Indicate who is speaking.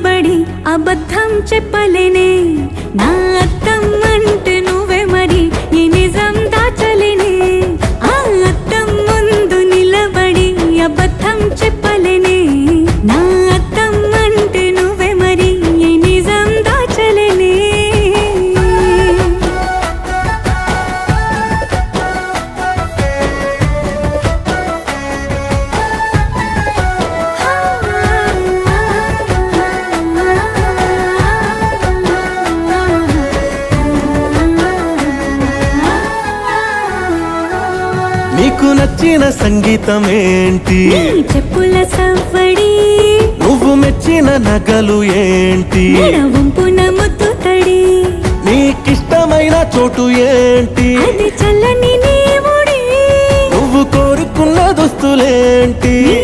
Speaker 1: నిలబడి అబద్ధం చెప్పలేనే నా అద్దం అంటే నువ్వే మరి ఈ నిజం దాచలేనే ఆ అద్దం ముందు నిలబడి అబద్ధం చెప్పలేనే నా అద్దం అంటే నువ్వే మరి ఈ నిజం దాచలేనే
Speaker 2: నీకు నచ్చిన సంగీతం ఏంటి
Speaker 1: నీ చెప్పుల సవ్వడి
Speaker 2: నువ్వు మెచ్చిన నగలు ఏంటి
Speaker 1: వంపున ముద్దు తడి
Speaker 2: నీకిష్టమైన చోటు ఏంటి
Speaker 1: అది చల్లని నీ ఒడి
Speaker 2: నువ్వు కోరుకున్న దుస్తులేంటి
Speaker 1: నీ